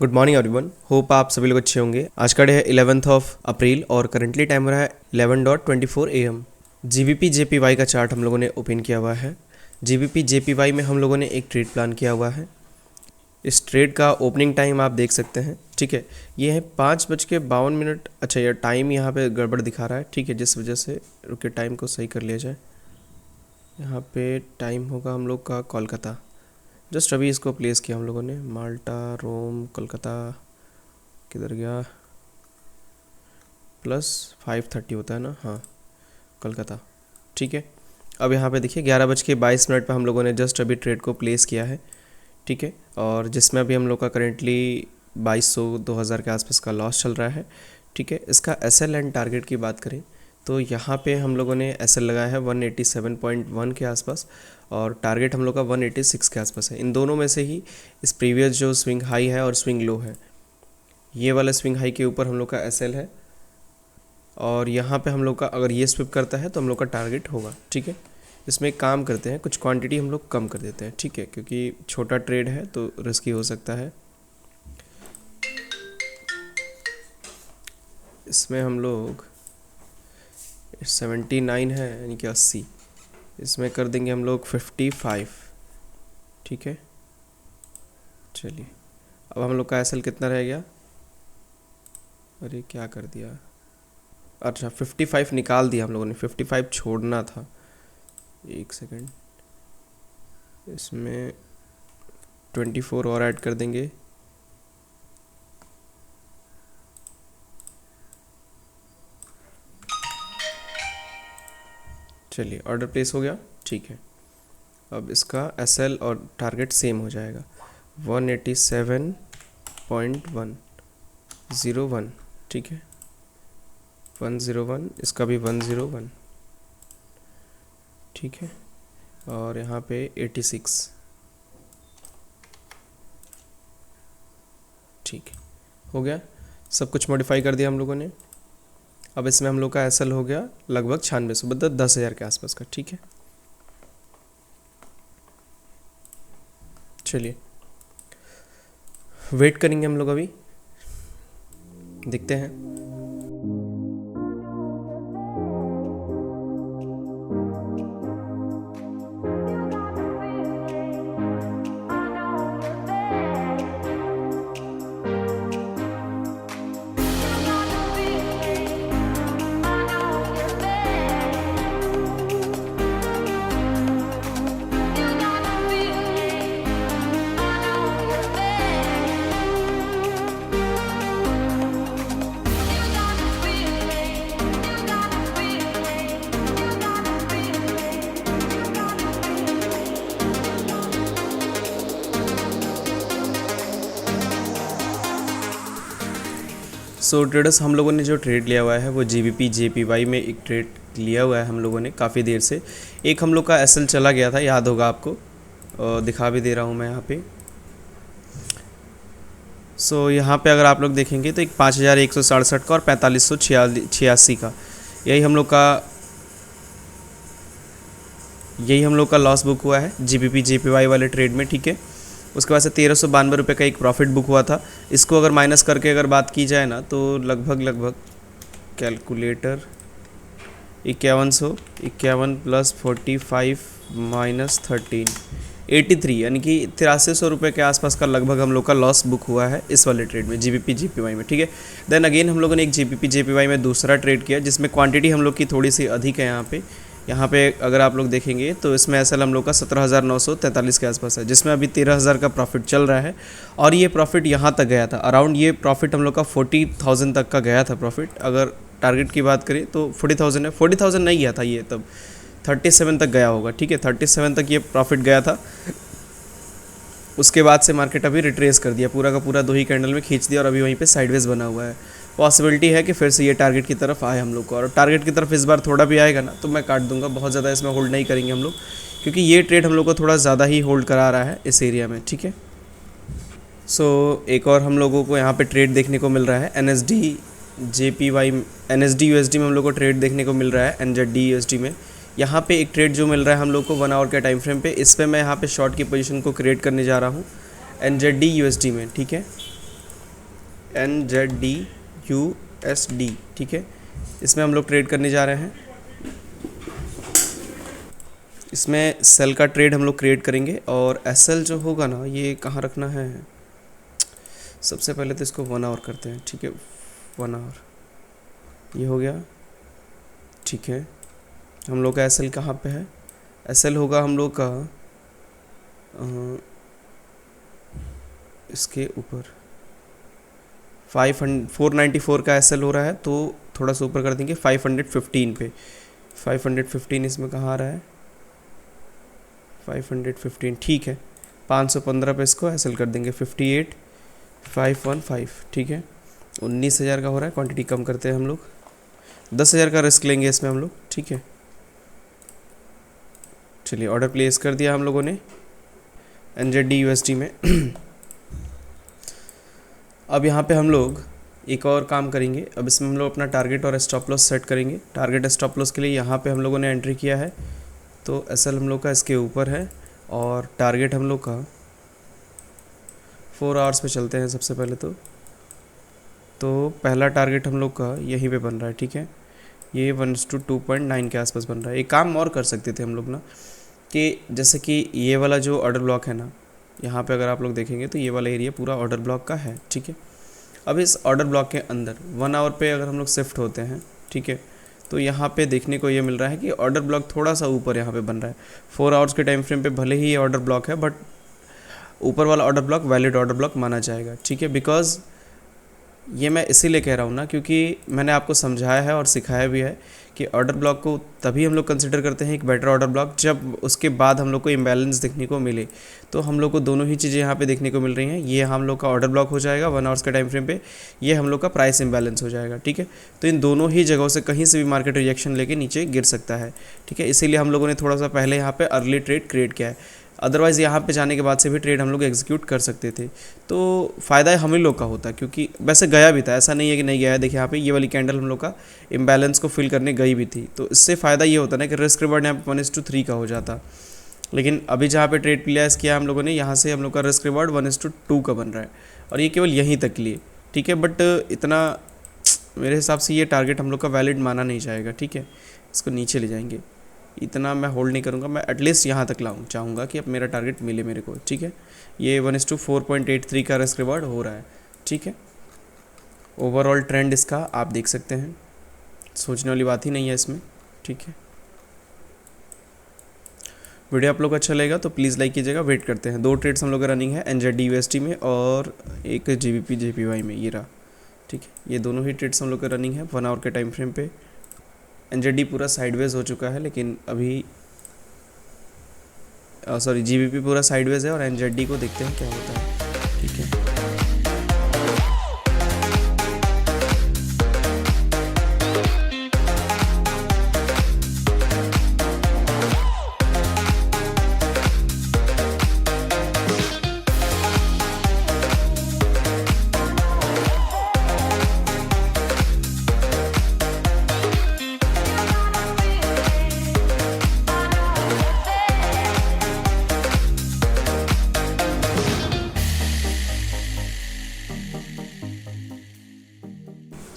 Good morning everyone, hope आप सभी लोग अच्छे होंगे। आज का डे है 11th ऑफ अप्रैल और करंटली टाइम हो रहा है 11:24 AM। जीबीपी जेपीवाई का चार्ट हम लोगों ने ओपन किया हुआ है। जीबीपी जेपीवाई में हम लोगों ने एक ट्रेड प्लान किया हुआ है। इस ट्रेड का ओपनिंग टाइम आप देख सकते हैं, ठीक है। ये है 5:52। अच्छा, ये टाइम यहाँ पे गड़बड़ दिखा रहा है, ठीक है, जिस वजह से रुके टाइम को सही कर लिया जाए। यहाँ पे टाइम होगा हम लोग का कोलकाता। जस्ट अभी इसको प्लेस किया हम लोगों ने। माल्टा, रोम, कोलकाता किधर गया, +5:30 होता है ना, हाँ, कोलकाता, ठीक है। अब यहाँ पे देखिए 11:22 पर हम लोगों ने जस्ट अभी ट्रेड को प्लेस किया है, ठीक है। और जिसमें अभी हम लोग का करेंटली 2200-2000 के आसपास का लॉस चल रहा है, ठीक है। इसका एसएल एंड टारगेट की बात करें तो यहाँ पे हम लोगों ने एसएल लगाया है 187.1 के आसपास और टारगेट हम लोग का 186 के आसपास है। इन दोनों में से ही इस प्रीवियस जो स्विंग हाई है और स्विंग लो है, ये वाला स्विंग हाई के ऊपर हम लोग का एसएल है और यहाँ पे हम लोग का अगर ये स्विप करता है तो हम लोग का टारगेट होगा, ठीक है। इसमें एक काम करते हैं, कुछ क्वांटिटी हम लोग कम कर देते हैं, ठीक है, क्योंकि छोटा ट्रेड है तो रिस्की हो सकता है। इसमें हम लोग 79 है यानी कि 80, इसमें कर देंगे हम लोग 55, ठीक है। चलिए, अब हम लोग का एसएल कितना रह गया, अरे क्या कर दिया, अच्छा 55 निकाल दिया हम लोगों ने, 55 छोड़ना था। एक सेकेंड, इसमें 24 और ऐड कर देंगे। चलिए, ऑर्डर प्लेस हो गया, ठीक है। अब इसका एसएल और टारगेट सेम हो जाएगा 187.101, ठीक है, 101, इसका भी 101, ठीक है। और यहाँ पे 86, ठीक है, हो गया। सब कुछ मॉडिफाई कर दिया हम लोगों ने। अब इसमें हम लोग का एसएल हो गया लगभग 9600, मतलब 10,000 के आसपास का, ठीक है। चलिए, वेट करेंगे हम लोग, अभी देखते हैं। सो ट्रेडर्स, हम लोगों ने जो ट्रेड लिया हुआ है वो जीबीपी जेपीवाई में एक ट्रेड लिया हुआ है हम लोगों ने काफ़ी देर से। एक हम लोग का एसएल चला गया था, याद होगा आपको, दिखा भी दे रहा हूँ मैं यहाँ पे। सो यहाँ पे अगर आप लोग देखेंगे तो एक 5167 का और 4586 का, यही हम लोग का लॉस बुक हुआ है जीबीपी जेपीवाई वाले ट्रेड में, ठीक है। उसके बाद से 1392 रुपये का एक प्रॉफिट बुक हुआ था। इसको अगर माइनस करके अगर बात की जाए ना तो लगभग कैलकुलेटर 51 + 45 - 13 83 यानी कि 8300 रुपये के आसपास का लगभग हम लोग का लॉस बुक हुआ है इस वाले ट्रेड में जीबीपी जेपीवाई में, ठीक है। देन अगेन हम लोगों ने एक जीबीपी जेपीवाई में दूसरा ट्रेड किया जिसमें क्वांटिटी हम लोग की थोड़ी सी अधिक है। यहाँ पे अगर आप लोग देखेंगे तो इसमें एसएल हम लोग का 17,943 के आसपास है, जिसमें अभी 13,000 का प्रॉफिट चल रहा है। और ये प्रॉफिट यहाँ तक गया था, अराउंड ये प्रॉफिट हम लोग का 40,000 तक का गया था प्रॉफिट। अगर टारगेट की बात करें तो 40,000 है, 40,000 नहीं गया था ये, तब 37 तक गया होगा, ठीक है, 37 तक ये प्रॉफिट गया था। उसके बाद से मार्केट अभी रिट्रेस कर दिया, पूरा का पूरा 2 ही कैंडल में खींच दिया और अभी वहीं पे साइडवेज बना हुआ है। पॉसिबिलिटी है कि फिर से ये टारगेट की तरफ आए हम लोग को, और टारगेट की तरफ इस बार थोड़ा भी आएगा ना तो मैं काट दूंगा, बहुत ज़्यादा इसमें होल्ड नहीं करेंगे हम लोग, क्योंकि ये ट्रेड हम लोग को थोड़ा ज़्यादा ही होल्ड करा रहा है इस एरिया में, ठीक है। सो एक और हम लोगों को यहाँ पे ट्रेड देखने को मिल रहा है एनएसडी जेपीवाई, एनएसडी यूएसडी में हम लोग को ट्रेड देखने को मिल रहा है, एनजेडी यूएसडी में। यहाँ पे एक ट्रेड जो मिल रहा है हम लोग को 1 आवर के टाइम फ्रेम पे, इस पर मैं यहाँ पे शॉर्ट की पोजीशन को क्रिएट करने जा रहा हूँ एनजेडी यूएसडी में, ठीक है। NZD/USD, ठीक है। इसमें हम लोग ट्रेड करने जा रहे हैं। इसमें सेल का ट्रेड हम लोग क्रिएट करेंगे और SL जो होगा ना, ये कहाँ रखना है, सबसे पहले तो इसको 1 आवर करते हैं, ठीक है। 1 आवर ये हो गया, ठीक है। हम लोग का SL कहाँ पे है, SL होगा हम लोग का इसके ऊपर 494 का SL हो रहा है, तो थोड़ा सा ऊपर कर देंगे 515 पे। 515 इसमें कहाँ आ रहा है, 515, ठीक है। 515 पे इसको SL कर देंगे 58,515, ठीक है। 19,000 का हो रहा है, क्वांटिटी कम करते हैं हम लोग, 10,000 का रिस्क लेंगे इसमें हम लोग, ठीक है। चलिए ऑर्डर प्लेस कर दिया हम लोगों ने NZD/USD में। अब यहाँ पे हम लोग एक और काम करेंगे। अब इसमें हम लोग अपना टारगेट और स्टॉप लॉस सेट करेंगे। टारगेट स्टॉप लॉस के लिए यहाँ पे हम लोगों ने एंट्री किया है, तो SL हम लोग का इसके ऊपर है और टारगेट हम लोग का 4 आवर्स पे चलते हैं सबसे पहले तो पहला टारगेट हम लोग का यहीं पे बन रहा है, ठीक है। ये 1:2.9 के आसपास बन रहा है। एक काम और कर सकते थे हम लोग ना, कि जैसे कि ये वाला जो ऑर्डर ब्लॉक है ना, यहाँ पे अगर आप लोग देखेंगे तो ये वाला एरिया पूरा ऑर्डर ब्लॉक का है, ठीक है। अब इस ऑर्डर ब्लॉक के अंदर 1 आवर पे अगर हम लोग शिफ्ट होते हैं, ठीक है, तो यहाँ पे देखने को ये मिल रहा है कि ऑर्डर ब्लॉक थोड़ा सा ऊपर यहाँ पे बन रहा है। 4 आवर्स के टाइम फ्रेम पे भले ही ये ऑर्डर ब्लॉक है, बट ऊपर वाला order block valid order block माना जाएगा, ठीक है। बिकॉज ये मैं इसीलिए कह रहा हूँ ना, क्योंकि मैंने आपको समझाया है और सिखाया भी है कि ऑर्डर ब्लॉक को तभी हम लोग कंसिडर करते हैं एक बेटर ऑर्डर ब्लॉक, जब उसके बाद हम लोग को इम्बैलेंस देखने को मिले। तो हम लोग को दोनों ही चीज़ें यहाँ पे देखने को मिल रही हैं। ये हम लोग का ऑर्डर ब्लॉक हो जाएगा 1 आवर्स के टाइम फ्रेम पे, ये हम लोग का प्राइस इम्बैलेंस हो जाएगा, ठीक है। तो इन दोनों ही जगहों से कहीं से भी मार्केट रिएक्शन लेके नीचे गिर सकता है, ठीक है। इसीलिए हम लोगों ने थोड़ा सा पहले यहाँ पे अर्ली ट्रेड क्रिएट किया है। अदरवाइज़ यहाँ पे जाने के बाद से भी ट्रेड हम लोग एग्जीक्यूट कर सकते थे, तो फ़ायदा हम ही लोग का होता, क्योंकि वैसे गया भी था, ऐसा नहीं है कि नहीं गया है। देखिए यहाँ पे ये वाली कैंडल हम लोग का इम्बैलेंस को फिल करने गई भी थी, तो इससे फ़ायदा ये होता ना कि रिस्क रिवार्ड यहाँ पे 1:3 का हो जाता। लेकिन अभी जहाँ पे ट्रेड प्लेस किया हम लोगों ने, यहाँ से हम लोग का रिस्क रिवार्ड 1:2 का बन रहा है, और ये केवल यहीं तक के लिए, ठीक है। बट इतना मेरे हिसाब से ये टारगेट हम लोग का वैलिड माना नहीं जाएगा, ठीक है। इसको नीचे ले जाएंगे, इतना मैं होल्ड नहीं करूँगा, मैं एटलीस्ट यहाँ तक लाऊँ चाहूँगा कि अब मेरा टारगेट मिले मेरे को, ठीक है। ये 1:4.83 का रिस्क रिवार्ड हो रहा है, ठीक है। ओवरऑल ट्रेंड इसका आप देख सकते हैं, सोचने वाली बात ही नहीं है इसमें, ठीक है। वीडियो आप लोग को अच्छा लगेगा तो प्लीज़ लाइक कीजिएगा। वेट करते हैं, 2 ट्रेड्स हम लोग का रनिंग है NZD/USD में और एक GBP/JPY में, ये रहा, ठीक है। ये दोनों ही ट्रेड्स हम लोग का रनिंग है 1 आवर के टाइम फ्रेम पे। NZD पूरा साइडवेज हो चुका है, लेकिन अभी सॉरी GBP पूरा साइडवेज है, और NZD को देखते हैं क्या होता है, ठीक है।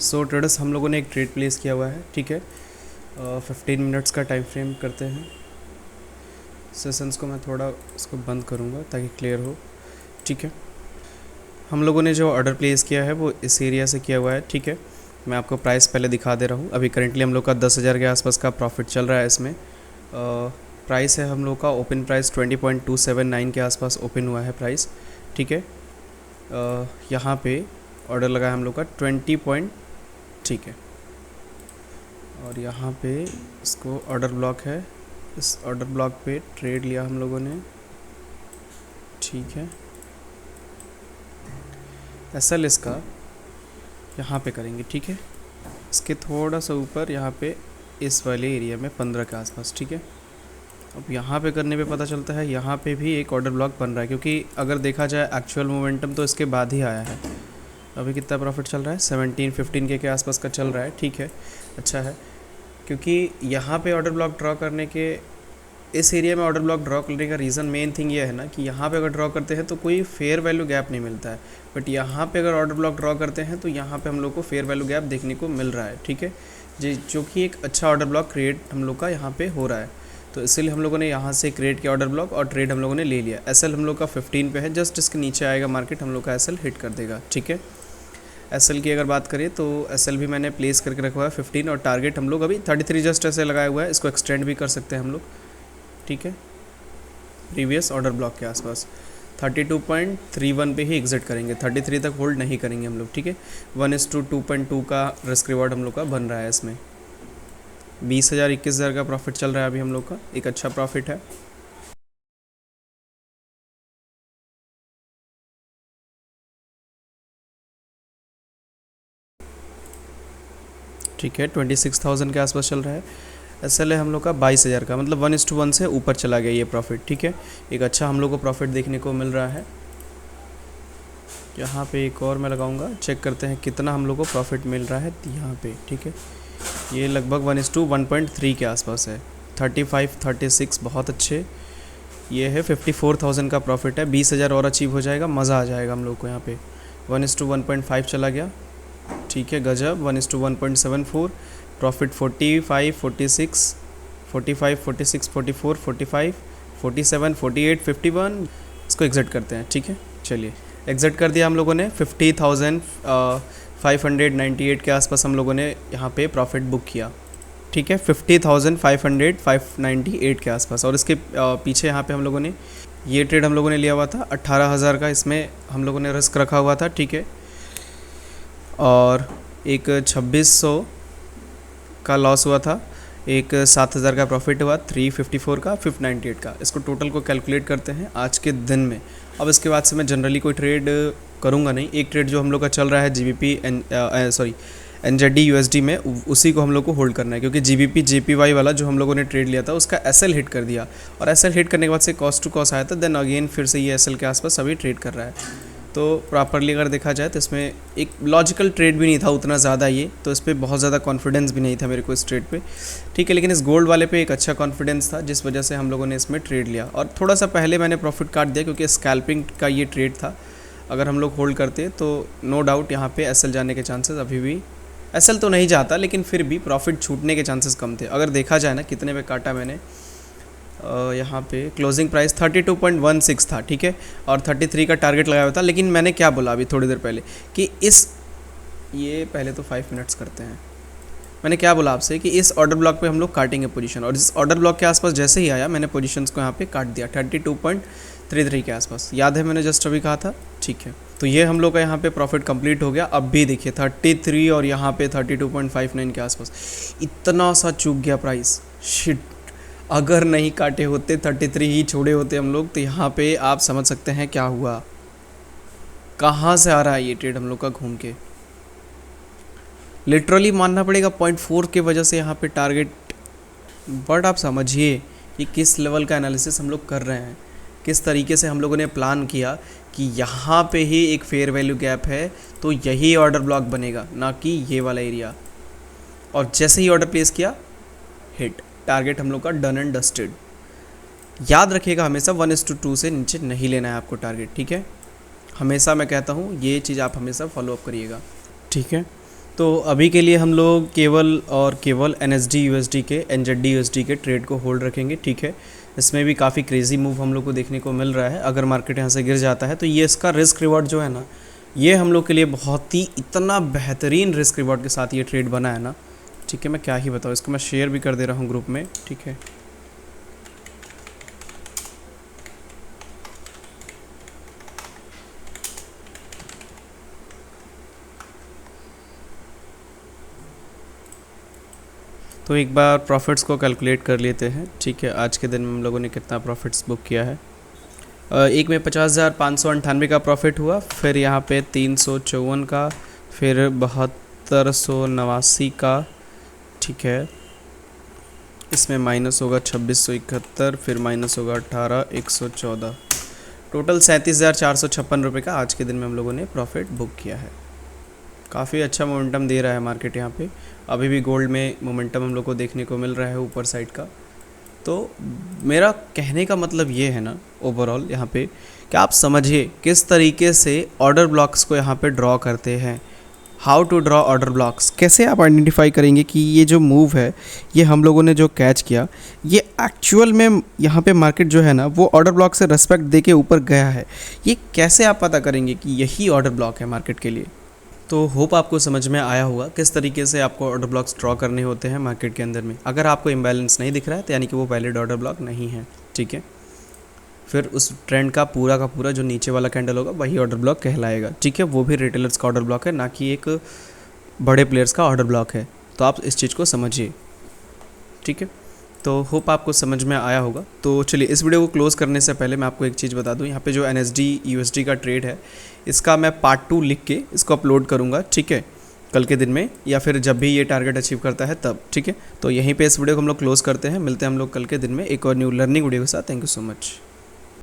सो ट्रेडर्स, हम लोगों ने एक ट्रेड प्लेस किया हुआ है, ठीक है। 15 मिनट्स का टाइम फ्रेम करते हैं। सेशंस को मैं थोड़ा इसको बंद करूँगा ताकि क्लियर हो, ठीक है। हम लोगों ने जो ऑर्डर प्लेस किया है वो इस एरिया से किया हुआ है, ठीक है। मैं आपको प्राइस पहले दिखा दे रहा हूँ। अभी करेंटली हम लोग का 10,000 के आसपास का प्रॉफिट चल रहा है इसमें। प्राइस है हम लोग का, ओपन प्राइस 20.279 के आसपास ओपन हुआ है प्राइस, ठीक है। यहाँ पे ऑर्डर लगा है हम लोग का 20 ठीक है। और यहाँ पे इसको ऑर्डर ब्लॉक है, इस ऑर्डर ब्लॉक पे ट्रेड लिया हम लोगों ने, ठीक है। SL इसका यहाँ पे करेंगे, ठीक है। इसके थोड़ा सा ऊपर यहाँ पे इस वाले एरिया में 15 के आसपास, ठीक है। अब यहाँ पे करने पे पता चलता है यहाँ पे भी एक ऑर्डर ब्लॉक बन रहा है, क्योंकि अगर देखा जाए एक्चुअल मोमेंटम तो इसके बाद ही आया है। अभी कितना प्रॉफिट चल रहा है, 17-15 के आसपास का चल रहा है, ठीक है, अच्छा है। क्योंकि यहाँ पे ऑर्डर ब्लॉक ड्रॉ करने के इस एरिया में ऑर्डर ब्लॉक ड्रॉ करने का रीज़न मेन थिंग ये है ना कि यहाँ पे अगर ड्रॉ करते हैं तो कोई फेयर वैल्यू गैप नहीं मिलता है, बट यहाँ पे अगर ऑर्डर ब्लॉक ड्रॉ करते हैं तो यहाँ पे हम लोग को फेयर वैल्यू गैप देखने को मिल रहा है, ठीक है जी, जो कि एक अच्छा ऑर्डर ब्लॉक क्रिएट हम लोग का यहाँ पे हो रहा है। तो इसीलिए हम लोगों ने यहाँ से क्रिएट किया ऑर्डर ब्लॉक और ट्रेड हम लोगों ने ले लिया। एसएल हम लोग का 15 पे है, जस्ट इसके नीचे आएगा मार्केट, हम लोग का एसएल हिट कर देगा, ठीक है। एसएल की अगर बात करें तो एसएल भी मैंने प्लेस करके रखा हुआ है 15 और टारगेट हम लोग अभी 33 जस्ट ऐसे लगाया हुआ है, इसको एक्सटेंड भी कर सकते हैं हम लोग, ठीक है। प्रीवियस ऑर्डर ब्लॉक के आसपास 32.31 पे ही एग्जिट करेंगे, 33 तक होल्ड नहीं करेंगे हम लोग, ठीक है। 1:2.2 का रिस्क रिवॉर्ड हम लोग का बन रहा है इसमें। 20,000 21,000 का प्रॉफिट चल रहा है अभी हम लोग का, एक अच्छा प्रॉफिट है। ठीक है, 26,000 के आसपास चल रहा है। एसएल है हम लोग का 22,000 का, मतलब 1:1 से ऊपर चला गया ये प्रॉफिट, ठीक है। एक अच्छा हम लोग को प्रॉफिट देखने को मिल रहा है। यहाँ पे एक और मैं लगाऊंगा, चेक करते हैं कितना हम लोग को प्रॉफिट मिल रहा है यहाँ पे, ठीक है। ये लगभग 1:1.3 के आसपास है। 35 36 बहुत अच्छे। ये है 54,000 का प्रॉफिट है, 20,000 और अचीव हो जाएगा, मज़ा आ जाएगा हम लोग को यहाँ पे। 1:1.5 चला गया, ठीक है, गजब। 1:1.74 प्रॉफिट 45 46 45 46 44 45 47 48 51। इसको एग्जिट करते हैं, ठीक है। चलिए एग्जिट कर दिया हम लोगों ने। 50,598 के आसपास हम लोगों ने यहाँ पे प्रॉफिट बुक किया, ठीक है। 50,598 के आसपास। और इसके पीछे यहाँ पे हम लोगों ने ये ट्रेड हम लोगों ने लिया हुआ था 18,000 का, इसमें हम लोगों ने रिस्क रखा हुआ था, ठीक है। और एक 2600 का लॉस हुआ था, एक 7,000 का प्रॉफिट हुआ, 354 का, 598 का। इसको टोटल को कैलकुलेट करते हैं आज के दिन में। अब इसके बाद से मैं जनरली कोई ट्रेड करूँगा नहीं। एक ट्रेड जो हम लोग का चल रहा है जीबीपी एनजेडी यूएसडी में, उसी को हम लोग को होल्ड करना है, क्योंकि जीबीपी जेपीवाई वाला जो हम लोगों ने ट्रेड लिया था उसका एसएल हिट कर दिया, और एसएल हिट करने के बाद से कॉस्ट टू कॉस्ट आया था, देन अगेन फिर से ये एसएल के आसपास अभी ट्रेड कर रहा है। तो प्रॉपरली अगर देखा जाए तो इसमें एक लॉजिकल ट्रेड भी नहीं था उतना ज़्यादा ये, तो इस पर बहुत ज़्यादा कॉन्फिडेंस भी नहीं था मेरे को इस ट्रेड पे, ठीक है। लेकिन इस गोल्ड वाले पे एक अच्छा कॉन्फिडेंस था, जिस वजह से हम लोगों ने इसमें ट्रेड लिया। और थोड़ा सा पहले मैंने प्रॉफिट काट दिया, क्योंकि स्कैल्पिंग का ये ट्रेड था। अगर हम लोग होल्ड करते तो नो डाउट यहाँ पे एसएल जाने के चांसेस अभी भी, एसएल तो नहीं जाता लेकिन फिर भी प्रॉफिट छूटने के चांसेस कम थे। अगर देखा जाए ना कितने पे काटा मैंने, यहाँ पे क्लोजिंग प्राइस 32.16 था, ठीक है, और 33 का टारगेट लगाया हुआ था। लेकिन मैंने क्या बोला अभी थोड़ी देर पहले कि ये पहले तो 5 मिनट्स करते हैं। मैंने क्या बोला आपसे कि इस ऑर्डर ब्लॉक पे हम लोग काटेंगे पोजीशन, और इस ऑर्डर ब्लॉक के आसपास जैसे ही आया मैंने पोजीशंस को यहाँ पे काट दिया 32.33 के आसपास। याद है मैंने जस्ट अभी कहा था, ठीक है। तो ये हम लोग का यहाँ पे प्रॉफिट कंप्लीट हो गया। अब भी देखिए 33 और यहाँ पे 32.59 के आसपास, इतना सा चूक गया प्राइस, शिट। अगर नहीं काटे होते, 33 ही छोड़े होते हम लोग, तो यहाँ पे आप समझ सकते हैं क्या हुआ, कहाँ से आ रहा है ये ट्रेड हम लोग का घूम के। लिटरली मानना पड़ेगा 0.4 के वजह से यहाँ पे टारगेट। बट आप समझिए कि किस लेवल का एनालिसिस हम लोग कर रहे हैं, किस तरीके से हम लोगों ने प्लान किया कि यहाँ पे ही एक फेयर वैल्यू गैप है तो यही ऑर्डर ब्लॉक बनेगा, ना कि ये वाला एरिया। और जैसे ही ऑर्डर प्लेस किया, हिट, टारगेट हम लोग का डन एंड डस्टेड। याद रखिएगा हमेशा 1:2 से नीचे नहीं लेना है आपको टारगेट, ठीक है। हमेशा मैं कहता हूँ ये चीज़ आप हमेशा फॉलोअप करिएगा, ठीक है। तो अभी के लिए हम लोग केवल और केवल एनएसडी यूएसडी के, एनजेडी यूएसडी के ट्रेड को होल्ड रखेंगे, ठीक है। इसमें भी काफ़ी क्रेजी मूव हम लोग को देखने को मिल रहा है। अगर मार्केट यहाँ से गिर जाता है तो ये इसका रिस्क रिवॉर्ड जो है ना, ये हम लोग के लिए बहुत ही इतना बेहतरीन रिस्क रिवॉर्ड के साथ ये ट्रेड बना है ना, ठीक है। मैं क्या ही बताऊँ, इसको मैं शेयर भी कर दे रहा हूँ ग्रुप में, ठीक है। तो एक बार प्रॉफिट्स को कैलकुलेट कर लेते हैं, ठीक है। आज के दिन में हम लोगों ने कितना प्रॉफिट्स बुक किया है। एक में 50,598 का प्रॉफिट हुआ, फिर यहाँ पे 354 का, फिर 7289 का, ठीक है। इसमें माइनस होगा 2671, फिर माइनस होगा 18,114, टोटल 37,456 रुपये का आज के दिन में हम लोगों ने प्रॉफिट बुक किया है। काफ़ी अच्छा मोमेंटम दे रहा है मार्केट यहाँ पे। अभी भी गोल्ड में मोमेंटम हम लोग को देखने को मिल रहा है ऊपर साइड का। तो मेरा कहने का मतलब ये है ना ओवरऑल यहाँ पे कि आप समझिए किस तरीके से ऑर्डर ब्लॉक्स को यहाँ पे ड्रॉ करते हैं। How to draw order blocks, कैसे आप आइडेंटिफाई करेंगे कि ये जो मूव है, ये हम लोगों ने जो कैच किया, ये एक्चुअल में यहाँ पे मार्केट जो है ना वो ऑर्डर ब्लॉक से रेस्पेक्ट दे के ऊपर गया है। ये कैसे आप पता करेंगे कि यही ऑर्डर ब्लॉक है मार्केट के लिए। तो होप आपको समझ में आया होगा किस तरीके से आपको ऑर्डर ब्लॉक्स ड्रॉ करने होते हैं मार्केट के अंदर में। अगर आपको इम्बैलेंस नहीं दिख रहा है तो यानी कि वो वैलिड ऑर्डर ब्लॉक नहीं है, ठीक है। फिर उस ट्रेंड का पूरा जो नीचे वाला कैंडल होगा वही ऑर्डर ब्लॉक कहलाएगा, ठीक है। वो भी रिटेलर्स का ऑर्डर ब्लॉक है, ना कि एक बड़े प्लेयर्स का ऑर्डर ब्लॉक है। तो आप इस चीज़ को समझिए, ठीक है। तो होप आपको समझ में आया होगा। तो चलिए इस वीडियो को क्लोज़ करने से पहले मैं आपको एक चीज़ बता दूं, यहाँ पे जो NSD USD का ट्रेड है इसका मैं पार्ट 2 लिख के इसको अपलोड करूँगा, ठीक है, कल के दिन में या फिर जब भी ये टारगेट अचीव करता है तब, ठीक है। तो यहीं पे इस वीडियो को हम लोग क्लोज़ करते हैं, मिलते हैं हम लोग कल के दिन में एक और न्यू लर्निंग वीडियो के साथ। Thank you so much.